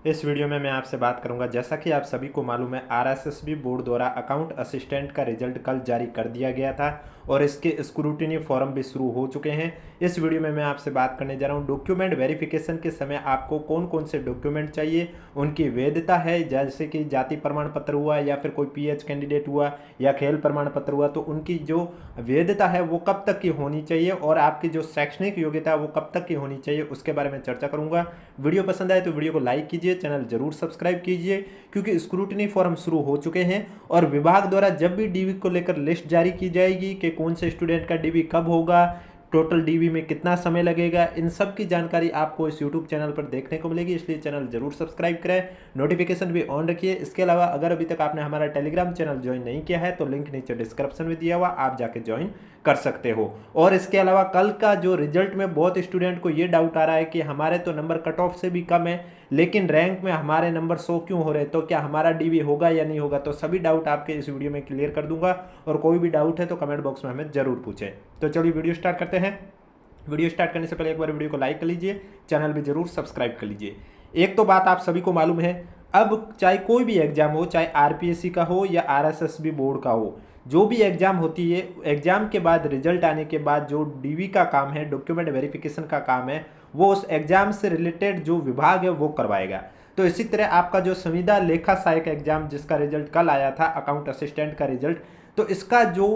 इस वीडियो में मैं आपसे बात करूंगा। जैसा कि आप सभी को मालूम है, आरएसएसबी बोर्ड द्वारा अकाउंट असिस्टेंट का रिजल्ट कल जारी कर दिया गया था और इसके स्क्रूटिनी फॉर्म भी शुरू हो चुके हैं। इस वीडियो में मैं आपसे बात करने जा रहा हूं डॉक्यूमेंट वेरिफिकेशन के समय आपको कौन कौन से डॉक्यूमेंट चाहिए, उनकी वैधता है, जैसे कि जाति प्रमाण पत्र हुआ या फिर कोई पीएच कैंडिडेट हुआ या खेल प्रमाण पत्र हुआ, तो उनकी जो वैधता है वो कब तक की होनी चाहिए और आपकी जो शैक्षणिक योग्यता है वो कब तक की होनी चाहिए, उसके बारे में चर्चा करूंगा। वीडियो पसंद आए तो वीडियो को लाइक कीजिए, चैनल जरूर सब्सक्राइब कीजिए, क्योंकि स्क्रूटनी फॉर्म शुरू हो चुके हैं और विभाग द्वारा जब भी डीवी को लेकर लिस्ट जारी की जाएगी कि कौन से स्टूडेंट का डीवी कब होगा, टोटल डीवी में कितना समय लगेगा, इन सब की जानकारी आपको इस यूट्यूब चैनल पर देखने को मिलेगी। इसलिए चैनल जरूर सब्सक्राइब करें, नोटिफिकेशन भी ऑन रखिए। इसके अलावा अगर अभी तक आपने हमारा टेलीग्राम चैनल ज्वाइन नहीं किया है तो लिंक नीचे डिस्क्रिप्शन में दिया हुआ, आप जाके ज्वाइन कर सकते हो। और इसके अलावा कल का जो रिजल्ट में बहुत स्टूडेंट को ये डाउट आ रहा है कि हमारे तो नंबर कट ऑफ से भी कम है लेकिन रैंक में हमारे नंबर 100 क्यों हो रहे, तो क्या हमारा डीवी होगा या नहीं होगा, तो सभी डाउट आपके इस वीडियो में क्लियर कर दूंगा। और कोई भी डाउट है तो कमेंट बॉक्स में हमें जरूर पूछें। तो चलिए वीडियो स्टार्ट करते हैं। वीडियो स्टार्ट करने से पहले एक बार वीडियो को लाइक कर लीजिए, चैनल भी जरूर सब्सक्राइब कर लीजिए। एक तो बात आप सभी को मालूम है, अब चाहे कोई भी एग्जाम हो, चाहे आरपीएससी का हो या आरएसएसबी बोर्ड का हो, जो भी एग्जाम होती है, एग्जाम के बाद रिजल्ट आने के बाद जो डीवी का काम है, डॉक्यूमेंट वेरिफिकेशन का काम है, वो उस एग्जाम से रिलेटेड जो विभाग है वो करवाएगा। तो इसी तरह आपका जो संविदा लेखा सहायक एग्जाम जिसका रिजल्ट कल आया था, अकाउंट असिस्टेंट का रिजल्ट, तो इसका जो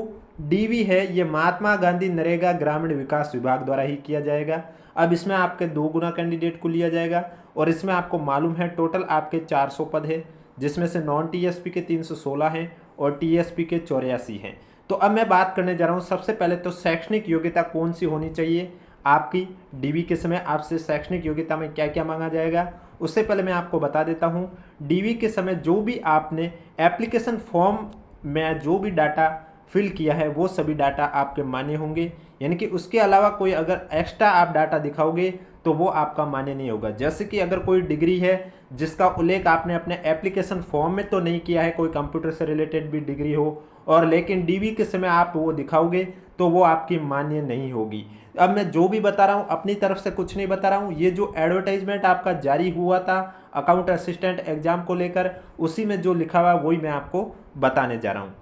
डीवी है ये महात्मा गांधी नरेगा ग्रामीण विकास विभाग द्वारा ही किया जाएगा। अब इसमें आपके 2 गुना कैंडिडेट को लिया जाएगा और इसमें आपको मालूम है टोटल आपके 400 पद है, जिसमें से नॉन टीएसपी के 316 हैं और टीएसपी के 84 हैं। तो अब मैं बात करने जा रहा हूँ, सबसे पहले तो शैक्षणिक योग्यता कौन सी होनी चाहिए आपकी डीवी के समय, आपसे शैक्षणिक योग्यता में क्या क्या मांगा जाएगा, उससे पहले मैं आपको बता देता हूँ। डीवी के समय जो भी आपने एप्लीकेशन फॉर्म में जो भी डाटा फिल किया है वो सभी डाटा आपके मान्य होंगे, यानी कि उसके अलावा कोई अगर एक्स्ट्रा आप डाटा दिखाओगे तो वो आपका मान्य नहीं होगा। जैसे कि अगर कोई डिग्री है जिसका उल्लेख आपने अपने एप्लीकेशन फॉर्म में तो नहीं किया है, कोई कंप्यूटर से रिलेटेड भी डिग्री हो और लेकिन डीवी के समय आप वो दिखाओगे तो वो आपकी मान्य नहीं होगी। अब मैं जो भी बता रहा हूँ अपनी तरफ से कुछ नहीं बता रहा हूँ, ये जो एडवर्टाइजमेंट आपका जारी हुआ था अकाउंट असिस्टेंट एग्जाम को लेकर, उसी में जो लिखा हुआ वही मैं आपको बताने जा रहा हूँ।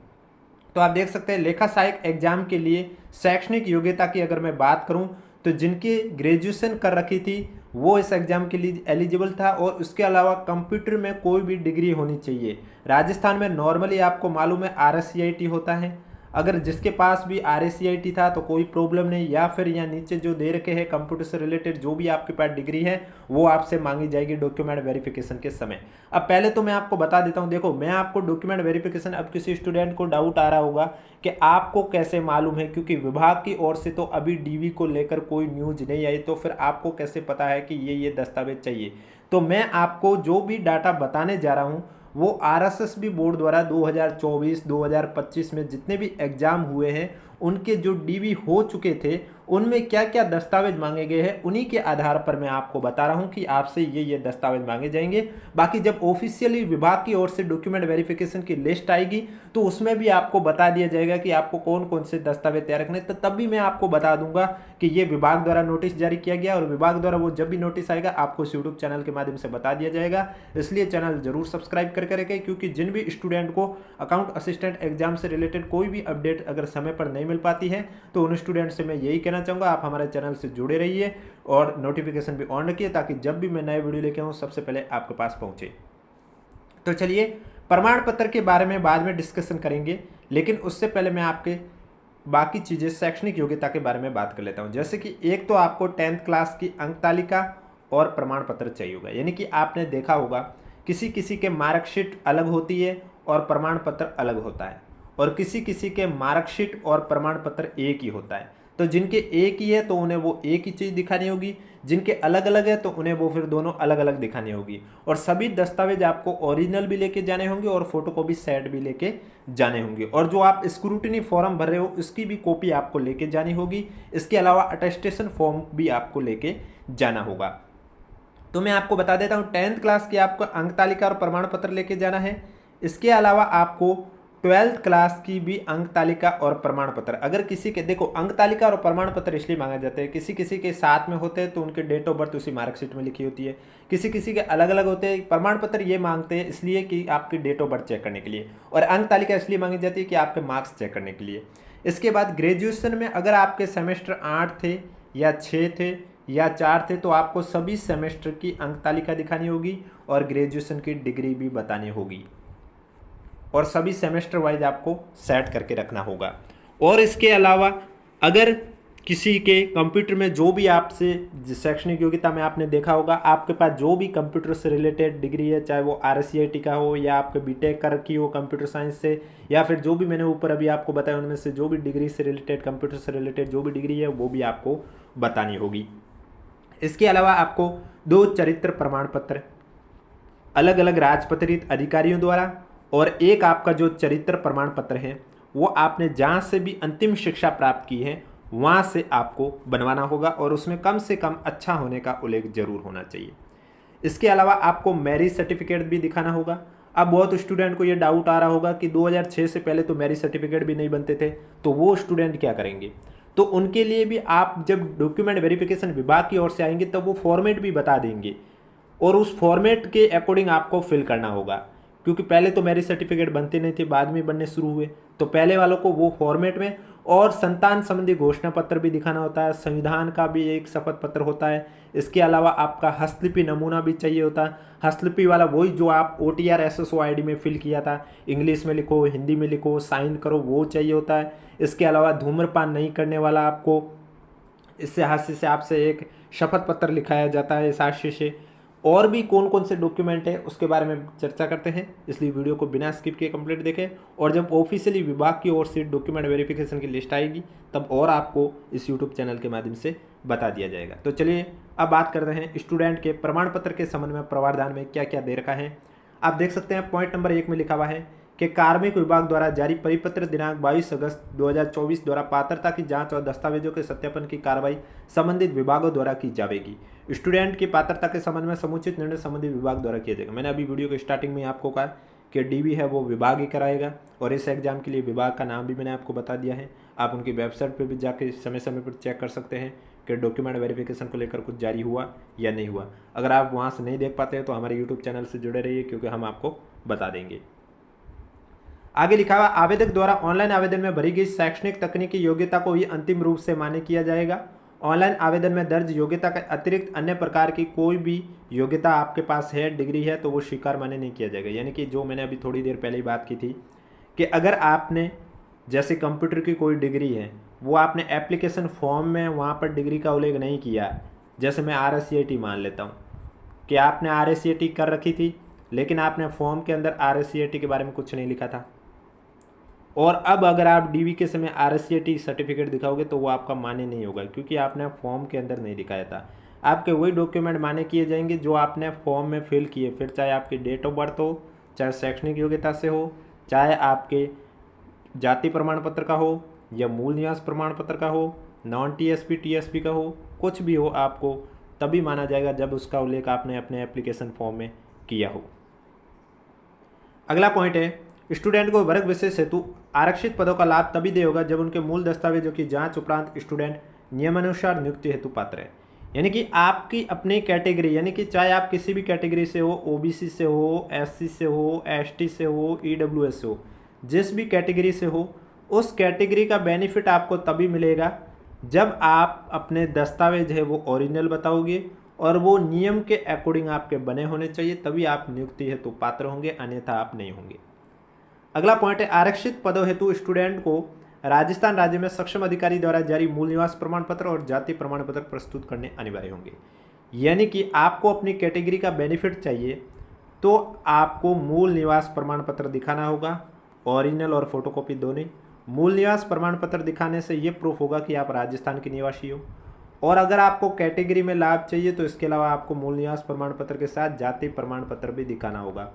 तो आप देख सकते हैं लेखा सहायक एग्जाम के लिए शैक्षणिक योग्यता की अगर मैं बात करूं तो जिनकी ग्रेजुएशन कर रखी थी वो इस एग्जाम के लिए एलिजिबल था और उसके अलावा कंप्यूटर में कोई भी डिग्री होनी चाहिए। राजस्थान में नॉर्मली आपको मालूम है आरएससीआईटी होता है, अगर जिसके पास भी आरएससीआईटी था तो कोई प्रॉब्लम नहीं, या फिर यहाँ नीचे जो दे रखे हैं कंप्यूटर से रिलेटेड जो भी आपके पास डिग्री है वो आपसे मांगी जाएगी डॉक्यूमेंट वेरिफिकेशन के समय। अब पहले तो मैं आपको बता देता हूँ, देखो मैं आपको डॉक्यूमेंट वेरिफिकेशन, अब किसी स्टूडेंट को डाउट आ रहा होगा कि आपको कैसे मालूम है, क्योंकि विभाग की ओर से तो अभी डीवी को लेकर कोई न्यूज नहीं आई, तो फिर आपको कैसे पता है कि ये दस्तावेज चाहिए। तो मैं आपको जो भी डाटा बताने जा रहा हूँ वो आरएसएसबी बोर्ड द्वारा 2024-2025 में जितने भी एग्जाम हुए हैं उनके जो डीवी हो चुके थे उनमें क्या क्या दस्तावेज मांगे गए हैं, उन्हीं के आधार पर मैं आपको बता रहा हूं कि आपसे ये दस्तावेज मांगे जाएंगे। बाकी जब ऑफिशियली विभाग की ओर से डॉक्यूमेंट वेरिफिकेशन की लिस्ट आएगी तो उसमें भी आपको बता दिया जाएगा कि आपको कौन कौन से दस्तावेज तैयार रखने, तो तब भी मैं आपको बता दूंगा कि ये विभाग द्वारा नोटिस जारी किया गया और विभाग द्वारा वो जब भी नोटिस आएगा आपको इस यूट्यूब चैनल के माध्यम से बता दिया जाएगा। इसलिए चैनल जरूर सब्सक्राइब करके रखें, क्योंकि जिन भी स्टूडेंट को अकाउंट असिस्टेंट एग्जाम से रिलेटेड कोई भी अपडेट अगर समय पर नहीं मिल पाती है तो उन स्टूडेंट से मैं यही कहना चाहूंगा आप हमारे चैनल से जुड़े रहिए और नोटिफिकेशन भी ऑन रखिए ताकि जब भी मैं नए वीडियो लेके आऊं सबसे पहले आपके पास पहुंचे। तो चलिए प्रमाण पत्र के बारे में बाद में डिस्कशन करेंगे, लेकिन उससे पहले मैं आपके बाकी चीजें शैक्षणिक योग्यता के बारे में बात कर लेता हूं। जैसे कि एक तो आपको 10th क्लास की अंक तालिका और प्रमाण पत्र चाहिए होगा, यानी कि आपने देखा होगा किसी किसी के मार्कशीट अलग होती है और प्रमाण पत्र अलग होता है, और किसी किसी के मार्कशीट और प्रमाण पत्र एक ही होता है। तो जिनके एक ही है तो उन्हें वो एक ही चीज़ दिखानी होगी, जिनके अलग अलग है तो उन्हें वो फिर दोनों अलग अलग दिखानी होगी। और सभी दस्तावेज आपको ओरिजिनल भी लेके जाने होंगे और फोटोकॉपी सेट भी लेके जाने होंगे, और जो आप स्क्रूटिनी फॉर्म भर रहे हो उसकी भी कॉपी आपको लेके जानी होगी। इसके अलावा अटेस्टेशन फॉर्म भी आपको लेके जाना होगा। तो मैं आपको बता देता हूँ 10th क्लास की आपको अंक तालिका और प्रमाण पत्र लेके जाना है। इसके अलावा आपको 12th क्लास की भी अंक तालिका और प्रमाण पत्र। अगर किसी के, देखो अंक तालिका और प्रमाण पत्र इसलिए मांगे जाते हैं, किसी किसी के साथ में होते हैं तो उनके डेट ऑफ बर्थ उसी मार्कशीट में लिखी होती है, किसी किसी के अलग अलग होते हैं। प्रमाण पत्र ये मांगते हैं इसलिए कि आपकी डेट ऑफ बर्थ चेक करने के लिए, और अंक तालिका इसलिए मांगी जाती है कि आपके मार्क्स चेक करने के लिए। इसके बाद ग्रेजुएशन में अगर आपके सेमेस्टर 8 थे या 6 थे या 4 थे तो आपको सभी सेमेस्टर की अंक तालिका दिखानी होगी और ग्रेजुएशन की डिग्री भी बतानी होगी, और सभी सेमेस्टर वाइज आपको सेट करके रखना होगा। और इसके अलावा अगर किसी के कंप्यूटर में जो भी आपसे शैक्षणिक योग्यता में आपने देखा होगा, आपके पास जो भी कंप्यूटर से रिलेटेड डिग्री है, चाहे वो RCIT का हो या आपके बीटेक कर की हो कंप्यूटर साइंस से, या फिर जो भी मैंने ऊपर अभी आपको बताया उनमें से जो भी डिग्री से रिलेटेड, कंप्यूटर से रिलेटेड जो भी डिग्री है वो भी आपको बतानी होगी। इसके अलावा आपको 2 चरित्र प्रमाण पत्र अलग अलग राजपत्रित अधिकारियों द्वारा, और एक आपका जो चरित्र प्रमाण पत्र है वो आपने जहाँ से भी अंतिम शिक्षा प्राप्त की है वहाँ से आपको बनवाना होगा, और उसमें कम से कम अच्छा होने का उल्लेख जरूर होना चाहिए। इसके अलावा आपको मैरिज सर्टिफिकेट भी दिखाना होगा। अब बहुत स्टूडेंट को ये डाउट आ रहा होगा कि 2006 से पहले तो मैरिज सर्टिफिकेट भी नहीं बनते थे, तो वो स्टूडेंट क्या करेंगे? तो उनके लिए भी आप जब डॉक्यूमेंट वेरिफिकेशन विभाग की ओर से आएंगे तब वो फॉर्मेट भी बता देंगे, और उस फॉर्मेट के अकॉर्डिंग आपको फिल करना होगा, क्योंकि पहले तो मैरिज सर्टिफिकेट बनते नहीं थे, बाद में बनने शुरू हुए, तो पहले वालों को वो फॉर्मेट में। और संतान संबंधी घोषणा पत्र भी दिखाना होता है, संविधान का भी एक शपथ पत्र होता है। इसके अलावा आपका हस्तलिपि नमूना भी चाहिए होता है। हस्तलिपि वाला वही जो आप OTR SSO ID में फिल किया था, इंग्लिश में लिखो, हिंदी में लिखो, साइन करो, वो चाहिए होता है। इसके अलावा धूम्रपान नहीं करने वाला आपको इससे हास्य से आपसे एक शपथ पत्र लिखाया जाता है इस हास्य से। और भी कौन कौन से डॉक्यूमेंट है उसके बारे में चर्चा करते हैं, इसलिए वीडियो को बिना स्किप किए कंप्लीट देखें। और जब ऑफिशियली विभाग की ओर से डॉक्यूमेंट वेरिफिकेशन की लिस्ट आएगी तब और आपको इस यूट्यूब चैनल के माध्यम से बता दिया जाएगा। तो चलिए अब बात करते हैं स्टूडेंट के प्रमाण पत्र के संबंध में प्रावधान में क्या क्या दे रखा है। आप देख सकते हैं पॉइंट नंबर 1 में लिखा हुआ है कि कार्मिक विभाग द्वारा जारी परिपत्र दिनांक 22 अगस्त 2024 द्वारा पात्रता की जांच और दस्तावेजों के सत्यापन की कार्रवाई संबंधित विभागों द्वारा की जाएगी। स्टूडेंट की पात्रता के संबंध में समुचित निर्णय संबंधित विभाग द्वारा किया जाएगा। मैंने अभी वीडियो के स्टार्टिंग में आपको कहा कि DV है वो विभाग ही कराएगा, और इस एग्जाम के लिए विभाग का नाम भी मैंने आपको बता दिया है। आप उनकी वेबसाइट पर भी जाके समय समय पर चेक कर सकते हैं कि डॉक्यूमेंट वेरिफिकेशन को लेकर कुछ जारी हुआ या नहीं हुआ। अगर आप वहाँ से नहीं देख पाते हैं तो हमारे यूट्यूब चैनल से जुड़े रहिए, क्योंकि हम आपको बता देंगे। आगे लिखा हुआ आवेदक द्वारा ऑनलाइन आवेदन में भरी गई शैक्षणिक तकनीकी योग्यता को ही अंतिम रूप से मान्य किया जाएगा। ऑनलाइन आवेदन में दर्ज योग्यता के अतिरिक्त अन्य प्रकार की कोई भी योग्यता आपके पास है, डिग्री है, तो वो स्वीकार मान्य नहीं किया जाएगा। यानी कि जो मैंने अभी थोड़ी देर पहले ही बात की थी कि अगर आपने जैसे कंप्यूटर की कोई डिग्री है वो आपने एप्लीकेशन फॉर्म में वहाँ पर डिग्री का उल्लेख नहीं किया, जैसे मैं RSCIT मान लेता हूँ कि आपने RSCIT कर रखी थी लेकिन आपने फॉर्म के अंदर RSCIT के बारे में कुछ नहीं लिखा था, और अब अगर आप DV के समय RSCIT सर्टिफिकेट दिखाओगे तो वो आपका मान्य नहीं होगा, क्योंकि आपने फॉर्म के अंदर नहीं दिखाया था। आपके वही डॉक्यूमेंट मान्य किए जाएंगे जो आपने फॉर्म में फिल किए, फिर चाहे आपकी डेट ऑफ बर्थ हो, चाहे शैक्षणिक योग्यता से हो, चाहे आपके जाति प्रमाण पत्र का हो या मूल निवास प्रमाण पत्र का हो, नॉन TSP TSP का हो, कुछ भी हो, आपको तभी माना जाएगा जब उसका उल्लेख आपने अपने एप्लीकेशन फॉर्म में किया हो। अगला पॉइंट है स्टूडेंट को वर्ग विशेष हेतु आरक्षित पदों का लाभ तभी दे होगा जब उनके मूल दस्तावेजों की जांच उपरांत स्टूडेंट नियमानुसार नियुक्ति हेतु पात्र है। यानी कि आपकी अपनी कैटेगरी, यानी कि चाहे आप किसी भी कैटेगरी से हो, OBC से हो, SC से हो, ST से हो, EWS से हो, जिस भी कैटेगरी से हो, उस कैटेगरी का बेनिफिट आपको तभी मिलेगा जब आप अपने दस्तावेज है वो ओरिजिनल बताओगे और वो नियम के अकॉर्डिंग आपके बने होने चाहिए, तभी आप नियुक्ति हेतु पात्र होंगे, अन्यथा आप नहीं होंगे। अगला पॉइंट है आरक्षित पदों हेतु स्टूडेंट को राजस्थान राज्य में सक्षम अधिकारी द्वारा जारी मूल निवास प्रमाण पत्र और जाति प्रमाण पत्र प्रस्तुत करने अनिवार्य होंगे। यानी कि आपको अपनी कैटेगरी का बेनिफिट चाहिए तो आपको मूल निवास प्रमाण पत्र दिखाना होगा, ओरिजिनल और फोटोकॉपी दोनों। मूल निवास प्रमाण पत्र दिखाने से ये प्रूफ होगा कि आप राजस्थान के निवासी हो, और अगर आपको कैटेगरी में लाभ चाहिए तो इसके अलावा आपको मूल निवास प्रमाण पत्र के साथ जाति प्रमाण पत्र भी दिखाना होगा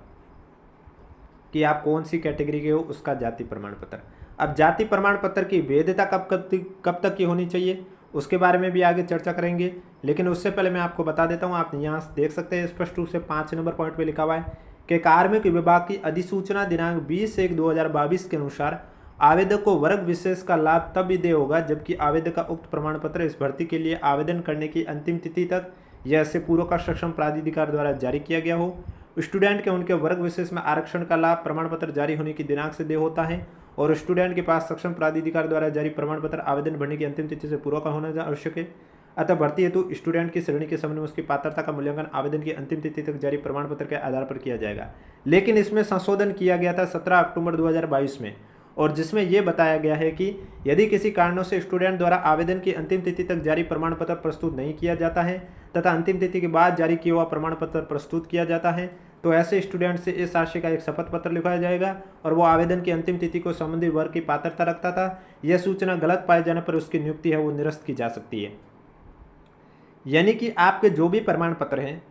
कि आप कौन सी कैटेगरी के हो, उसका जाति प्रमाण पत्र। अब जाति प्रमाण पत्र की वैधता कब तक की होनी चाहिए उसके बारे में भी आगे चर्चा करेंगे, लेकिन उससे पहले मैं आपको बता देता हूँ। आप यहाँ देख सकते हैं स्पष्ट रूप से 5 नंबर पॉइंट पे लिखा हुआ है कि कार्मिक विभाग की अधिसूचना दिनांक 20/1/2022 के अनुसार आवेदक को वर्ग विशेष का लाभ तब भी देय होगा जबकि आवेदक का उक्त प्रमाण पत्र इस भर्ती के लिए आवेदन करने की अंतिम तिथि तक या इससे पूर्व का सक्षम प्राधिकार द्वारा जारी किया गया हो। स्टूडेंट के उनके वर्ग विशेष में आरक्षण का लाभ प्रमाण पत्र जारी होने की दिनांक से देय होता है और स्टूडेंट के पास सक्षम प्राधिकार द्वारा जारी प्रमाण पत्र आवेदन भरने की अंतिम तिथि से पूर्व का होना आवश्यक है। अतः भर्ती हेतु स्टूडेंट की श्रेणी के संबंध में उसकी पात्रता का मूल्यांकन आवेदन की अंतिम तिथि तक जारी प्रमाण पत्र के आधार पर किया जाएगा। लेकिन इसमें संशोधन किया गया था 17 अक्टूबर 2022 में, और जिसमें यह बताया गया है कि यदि किसी कारणों से स्टूडेंट द्वारा आवेदन की अंतिम तिथि तक जारी प्रमाण पत्र प्रस्तुत नहीं किया जाता है तथा अंतिम तिथि के बाद जारी किया हुआ प्रमाण पत्र प्रस्तुत किया जाता है तो ऐसे स्टूडेंट से इस आशय का एक शपथ पत्र लिखवाया जाएगा और वो आवेदन की अंतिम तिथि को संबंधित वर्ग की पात्रता रखता था। यह सूचना गलत पाए जाने पर उसकी नियुक्ति है वो निरस्त की जा सकती है। यानी कि आपके जो भी प्रमाण पत्र हैं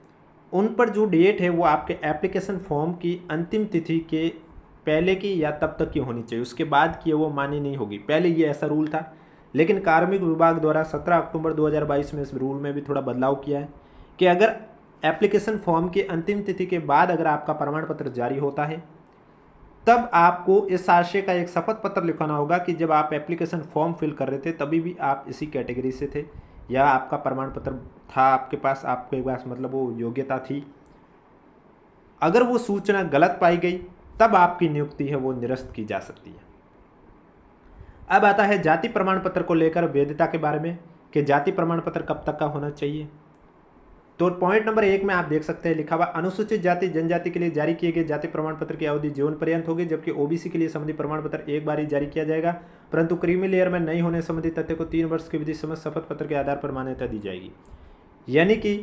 उन पर जो डेट है वो आपके एप्लीकेशन फॉर्म की अंतिम तिथि के पहले की या तब तक की होनी चाहिए, उसके बाद की वो मान्य नहीं होगी। पहले ये ऐसा रूल था, लेकिन कार्मिक विभाग द्वारा 17 अक्टूबर 2022 में इस रूल में भी थोड़ा बदलाव किया है कि अगर एप्लीकेशन फॉर्म की अंतिम तिथि के बाद अगर आपका प्रमाण पत्र जारी होता है तब आपको इस आशय का एक शपथ पत्र लिखवाना होगा कि जब आप एप्लीकेशन फॉर्म फिल कर रहे थे तभी भी आप इसी कैटेगरी से थे या आपका प्रमाण पत्र था आपके पास, आपके पास मतलब वो योग्यता थी। अगर वो सूचना गलत पाई गई तब आपकी नियुक्ति है वो निरस्त की जा सकती है। अब आता है जाति प्रमाण पत्र को लेकर वैधता के बारे में कि जाति प्रमाण पत्र कब तक का होना चाहिए। तो पॉइंट नंबर 1 में आप देख सकते हैं लिखा हुआ अनुसूचित जाति जनजाति के लिए जारी किए गए जाति प्रमाण पत्र की अवधि जीवन पर्यंत होगी जबकि ओबीसी के लिए संबंधित प्रमाण पत्र एक बार ही जारी किया जाएगा, परंतु क्रीमी लेयर में नहीं होने संबंधी तथ्य को 3 वर्ष की विधि समझ शपथ पत्र के आधार पर मान्यता दी जाएगी। यानी कि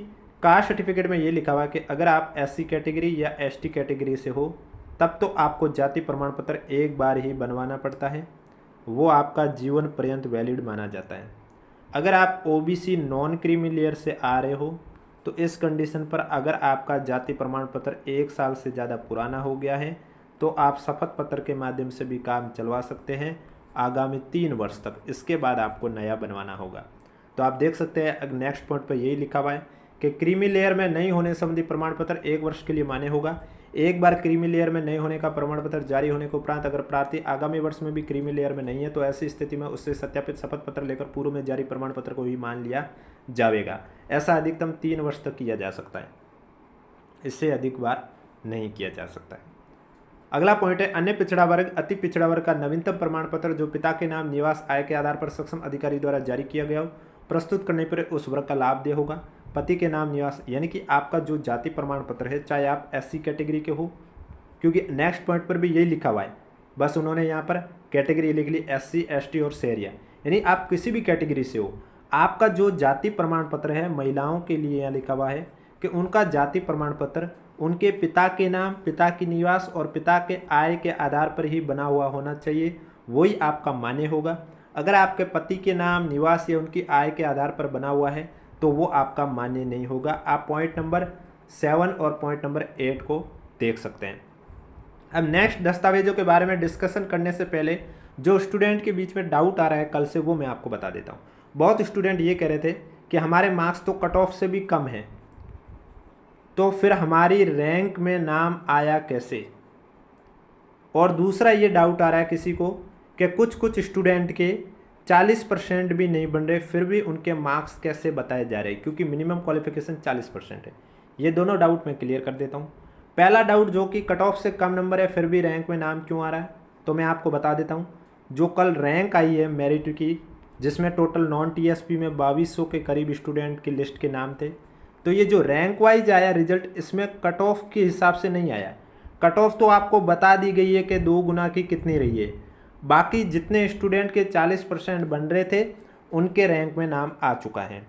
कास्ट सर्टिफिकेट में ये लिखा हुआ है कि अगर आप SC कैटेगरी या ST कैटेगरी से हो तब तो आपको जाति प्रमाण पत्र एक बार ही बनवाना पड़ता है, वो आपका जीवन पर्यंत वैलिड माना जाता है। अगर आप OBC नॉन क्रीमी लेयर से आ रहे हो तो इस कंडीशन पर अगर आपका जाति प्रमाण पत्र 1 साल से ज़्यादा पुराना हो गया है तो आप शपथ पत्र के माध्यम से भी काम चलवा सकते हैं आगामी 3 वर्ष तक। इसके बाद आपको नया बनवाना होगा। तो आप देख सकते हैं नेक्स्ट पॉइंट पर यही लिखा हुआ है कि क्रीमी लेयर में नहीं होने संबंधी प्रमाण पत्र 1 वर्ष के लिए मान्य होगा। एक बार क्रीमी लेयर में नहीं होने का प्रमाण पत्र जारी होने के उपरांत अगर प्रार्थी आगामी वर्ष में भी क्रीमी लेयर में नहीं है तो ऐसी स्थिति में उससे सत्यापित शपथ पत्र लेकर पूर्व में जारी प्रमाण पत्र को भी मान लिया जाएगा। ऐसा अधिकतम 3 वर्ष तक किया जा सकता है, इससे अधिक बार नहीं किया जा सकता है। अगला पॉइंट है अन्य पिछड़ा वर्ग अति पिछड़ा वर्ग का नवीनतम प्रमाण पत्र जो पिता के नाम निवास आय के आधार पर सक्षम अधिकारी द्वारा जारी किया गया हो प्रस्तुत करने पर उस वर्ग का लाभ देय होगा। पति के नाम निवास यानी कि आपका जो जाति प्रमाण पत्र है चाहे आप SC कैटेगरी के हो, क्योंकि नेक्स्ट पॉइंट पर भी यही लिखा हुआ है, बस उन्होंने यहाँ पर कैटेगरी लिख ली SC ST और शहरिया, यानी आप किसी भी कैटेगरी से हो आपका जो जाति प्रमाण पत्र है महिलाओं के लिए यहाँ लिखा हुआ है कि उनका जाति प्रमाण पत्र उनके पिता के नाम पिता की निवास और पिता के आय के आधार पर ही बना हुआ होना चाहिए, वही आपका मान्य होगा। अगर आपके पति के नाम निवास या उनकी आय के आधार पर बना हुआ है तो वो आपका मान्य नहीं होगा। आप पॉइंट नंबर 7 और पॉइंट नंबर 8 को देख सकते हैं। अब नेक्स्ट दस्तावेजों के बारे में डिस्कशन करने से पहले जो स्टूडेंट के बीच में डाउट आ रहा है कल से वो मैं आपको बता देता हूँ। बहुत स्टूडेंट ये कह रहे थे कि हमारे मार्क्स तो कट ऑफ से भी कम हैं तो फिर हमारी रैंक में नाम आया कैसे। और दूसरा ये डाउट आ रहा है किसी को कि कुछ स्टूडेंट के 40% भी नहीं बन रहे फिर भी उनके मार्क्स कैसे बताए जा रहे हैं, क्योंकि मिनिमम क्वालिफिकेशन 40% है। ये दोनों डाउट मैं क्लियर कर देता हूँ। पहला डाउट जो कि कट ऑफ से कम नंबर है फिर भी रैंक में नाम क्यों आ रहा है, तो मैं आपको बता देता हूँ। जो कल रैंक आई है मेरिट की जिसमें टोटल नॉन TSP में 2200 के करीब स्टूडेंट की लिस्ट के नाम थे, तो ये जो रैंक वाइज आया रिजल्ट इसमें कट ऑफ के हिसाब से नहीं आया। कट ऑफ तो आपको बता दी गई है कि 2 गुना की कितनी रही है, बाकी जितने स्टूडेंट के 40% बन रहे थे उनके रैंक में नाम आ चुका है।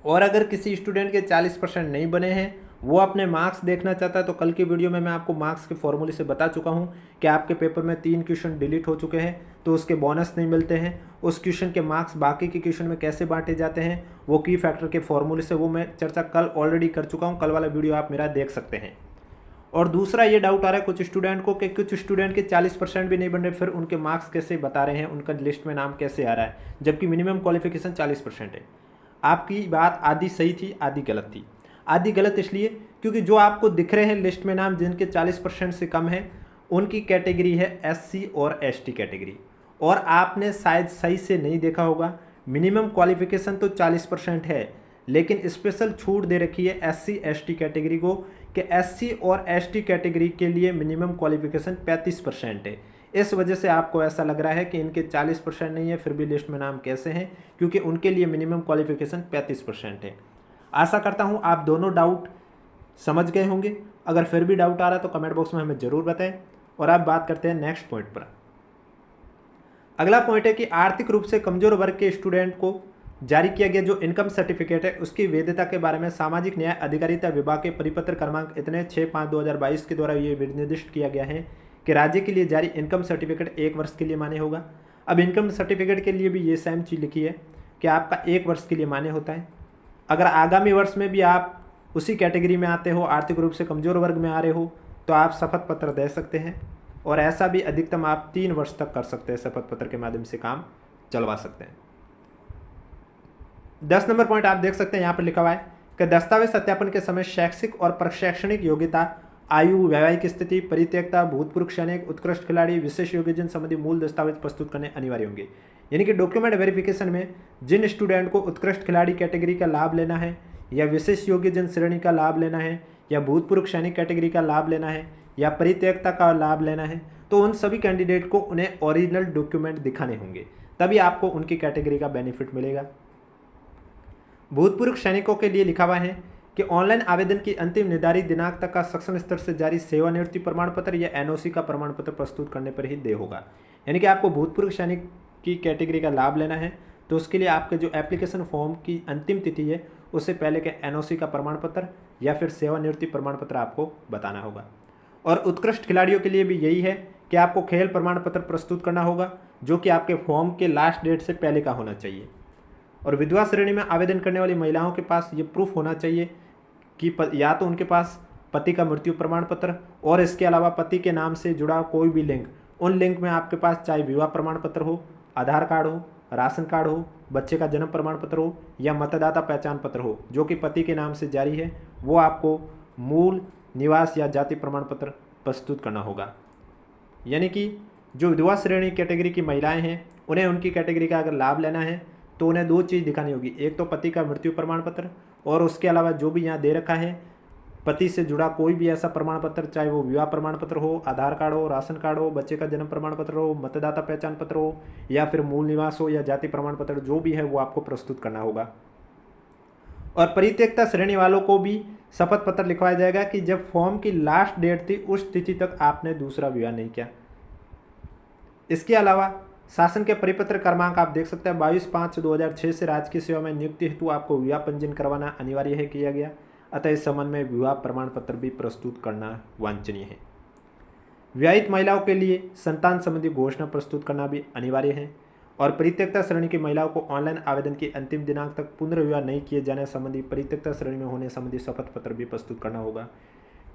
और अगर किसी स्टूडेंट के 40% नहीं बने हैं वो अपने मार्क्स देखना चाहता है तो कल की वीडियो में मैं आपको मार्क्स के फॉर्मूले से बता चुका हूं कि आपके पेपर में 3 क्वेश्चन डिलीट हो चुके हैं तो उसके बोनस नहीं मिलते हैं। उस क्वेश्चन के मार्क्स बाकी के क्वेश्चन में कैसे बांटे जाते हैं वो की फैक्टर के फॉर्मूले से वो मैं चर्चा कल ऑलरेडी कर चुका हूँ। कल वाला वीडियो आप मेरा देख सकते हैं। और दूसरा ये डाउट आ रहा है कुछ स्टूडेंट को कि कुछ स्टूडेंट के 40% भी नहीं बन रहे फिर उनके मार्क्स कैसे बता रहे हैं, उनका लिस्ट में नाम कैसे आ रहा है जबकि मिनिमम क्वालिफिकेशन 40% है। आपकी बात आधी सही थी आधी गलत थी। आधी गलत इसलिए क्योंकि जो आपको दिख रहे हैं लिस्ट में नाम जिनके 40% से कम है उनकी कैटेगरी है SC और ST कैटेगरी। और आपने शायद सही से नहीं देखा होगा, मिनिमम क्वालिफिकेशन तो 40% है, लेकिन स्पेशल छूट दे रखी है SC ST कैटेगरी को कि SC और ST कैटेगरी के लिए मिनिमम क्वालिफिकेशन 35% है। इस वजह से आपको ऐसा लग रहा है कि इनके 40% नहीं है फिर भी लिस्ट में नाम कैसे हैं, क्योंकि उनके लिए मिनिमम क्वालिफिकेशन 35% है। आशा करता हूँ आप दोनों डाउट समझ गए होंगे। अगर फिर भी डाउट आ रहा है तो कमेंट बॉक्स में हमें ज़रूर बताएं। और आप बात करते हैं नेक्स्ट पॉइंट पर। अगला पॉइंट है कि आर्थिक रूप से कमजोर वर्ग के स्टूडेंट को जारी किया गया जो इनकम सर्टिफिकेट है उसकी वैधता के बारे में सामाजिक न्याय अधिकारिता विभाग के परिपत्र क्रमांक इतने 6/5/2022 के द्वारा ये निर्दिष्ट किया गया है कि राज्य के लिए जारी इनकम सर्टिफिकेट 1 वर्ष के लिए मान्य होगा। अब इनकम सर्टिफिकेट के लिए भी ये सेम चीज़ लिखी है कि आपका 1 वर्ष के लिए मान्य होता है। अगर आगामी वर्ष में भी आप उसी कैटेगरी में आते हो, आर्थिक रूप से कमजोर वर्ग में आ रहे हो, तो आप शपथ पत्र दे सकते हैं। और ऐसा भी अधिकतम आप 3 वर्ष तक कर सकते हैं, शपथ पत्र के माध्यम से काम चलवा सकते हैं। 10 नंबर पॉइंट आप देख सकते हैं, यहाँ पर लिखा हुआ है कि दस्तावेज सत्यापन के समय शैक्षिक और प्रशैक्षणिक योग्यता, आयु, वैवाहिक स्थिति, परित्यक्ता, भूतपूर्व सैनिक, उत्कृष्ट खिलाड़ी, विशेष योग्यजन संबंधी मूल दस्तावेज प्रस्तुत करने अनिवार्य होंगे। यानी कि डॉक्यूमेंट वेरिफिकेशन में जिन स्टूडेंट को उत्कृष्ट खिलाड़ी कैटेगरी का लाभ लेना है या विशेष योग्यजन श्रेणी का लाभ लेना है या भूतपूर्व सैनिक कैटेगरी का लाभ लेना है या परित्यक्ता का लाभ लेना है, तो उन सभी कैंडिडेट को उन्हें ओरिजिनल डॉक्यूमेंट दिखाने होंगे, तभी आपको उनकी कैटेगरी का बेनिफिट मिलेगा। भूतपूर्व सैनिकों के लिए लिखा हुआ है कि ऑनलाइन आवेदन की अंतिम निर्धारित दिनांक तक का सक्षम स्तर से जारी सेवानिवृत्ति प्रमाण पत्र या NOC का प्रमाण पत्र प्रस्तुत करने पर ही देय होगा। यानी कि आपको भूतपूर्व सैनिक की कैटेगरी का लाभ लेना है तो उसके लिए आपके जो एप्लीकेशन फॉर्म की अंतिम तिथि है उससे पहले के NOC का प्रमाण पत्र या फिर सेवानिवृत्ति प्रमाण पत्र आपको बताना होगा। और उत्कृष्ट खिलाड़ियों के लिए भी यही है कि आपको खेल प्रमाण पत्र प्रस्तुत करना होगा जो कि आपके फॉर्म के लास्ट डेट से पहले का होना चाहिए। और विधवा श्रेणी में आवेदन करने वाली महिलाओं के पास ये प्रूफ होना चाहिए कि या तो उनके पास पति का मृत्यु प्रमाण पत्र और इसके अलावा पति के नाम से जुड़ा कोई भी लिंक, उन लिंक में आपके पास चाहे विवाह प्रमाण पत्र हो, आधार कार्ड हो, राशन कार्ड हो, बच्चे का जन्म प्रमाण पत्र हो या मतदाता पहचान पत्र हो जो कि पति के नाम से जारी है, वो आपको मूल निवास या जाति प्रमाण पत्र प्रस्तुत करना होगा। यानी कि जो विधवा श्रेणी कैटेगरी की महिलाएं हैं उन्हें उनकी कैटेगरी का अगर लाभ लेना है तो उन्हें 2 चीज़ दिखानी होगी, एक तो पति का मृत्यु प्रमाण पत्र और उसके अलावा जो भी यहाँ दे रखा है पति से जुड़ा कोई भी ऐसा प्रमाण पत्र, चाहे वो विवाह प्रमाण पत्र हो, आधार कार्ड हो, राशन कार्ड हो, बच्चे का जन्म प्रमाण पत्र हो, मतदाता पहचान पत्र हो या फिर मूल निवास हो या जाति प्रमाण पत्र, जो भी है वो आपको प्रस्तुत करना होगा। और परित्यक्ता श्रेणी वालों को भी शपथ पत्र लिखवाया जाएगा कि जब फॉर्म की लास्ट डेट थी उस तिथि तक आपने दूसरा विवाह नहीं किया। इसके अलावा शासन के परिपत्र क्रमांक आप देख सकते हैं 22/5/2006 से राजकीय सेवा में नियुक्ति हेतु आपको विवाह पंजीयन करवाना अनिवार्य है किया गया, अतः इस संबंध में विवाह प्रमाण पत्र भी प्रस्तुत करना वांछनीय है। विवाहित महिलाओं के लिए संतान संबंधी घोषणा प्रस्तुत करना भी अनिवार्य है। और परित्यक्ता श्रेणी की महिलाओं को ऑनलाइन आवेदन की अंतिम दिनांक तक पुनर्विवाह नहीं किए जाने संबंधी परित्यक्ता श्रेणी में होने संबंधी शपथ पत्र भी प्रस्तुत करना होगा।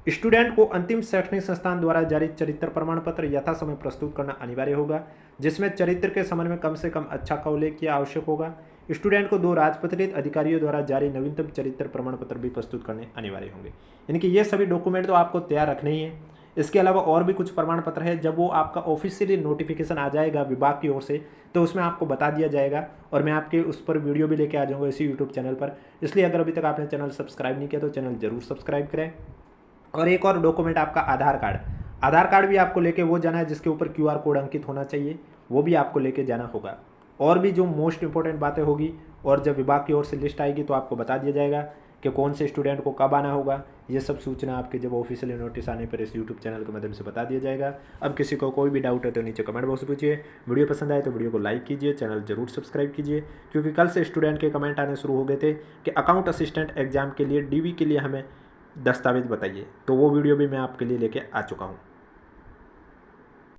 स्टूडेंट को अंतिम शैक्षणिक संस्थान द्वारा जारी चरित्र प्रमाण पत्र यथा समय प्रस्तुत करना अनिवार्य होगा, जिसमें चरित्र के संबंध में कम से कम अच्छा का उल्लेख किया आवश्यक होगा। स्टूडेंट को 2 राजपत्रित अधिकारियों द्वारा जारी नवीनतम चरित्र प्रमाण पत्र भी प्रस्तुत करने अनिवार्य होंगे। यानी कि ये सभी डॉक्यूमेंट तो आपको तैयार रखने ही है। इसके अलावा और भी कुछ प्रमाण पत्र है, जब वो आपका ऑफिशियली नोटिफिकेशन आ जाएगा विभाग की ओर से तो उसमें आपको बता दिया जाएगा और मैं आपके उस पर वीडियो भी लेके आ जाऊँगा इसी यूट्यूब चैनल पर। इसलिए अगर अभी तक आपने चैनल सब्सक्राइब नहीं किया तो चैनल जरूर सब्सक्राइब करें। और एक और डॉक्यूमेंट आपका आधार कार्ड भी आपको लेके वो जाना है जिसके ऊपर QR कोड अंकित होना चाहिए, वो भी आपको लेके जाना होगा। और भी जो मोस्ट इंपॉर्टेंट बातें होगी और जब विभाग की ओर से लिस्ट आएगी तो आपको बता दिया जाएगा कि कौन से स्टूडेंट को कब आना होगा। ये सब सूचना आपके जब ऑफिशियली नोटिस आने पर इस यूट्यूब चैनल के माध्यम से बता दिया जाएगा। अब किसी को कोई भी डाउट है तो नीचे कमेंट बॉक्स में पूछिए। वीडियो पसंद आए तो वीडियो को लाइक कीजिए, चैनल जरूर सब्सक्राइब कीजिए, क्योंकि कल से स्टूडेंट के कमेंट आने शुरू हो गए थे कि अकाउंट असिस्टेंट एग्जाम के लिए DV के लिए हमें दस्तावेज बताइए, तो वो वीडियो भी मैं आपके लिए लेके आ चुका हूँ।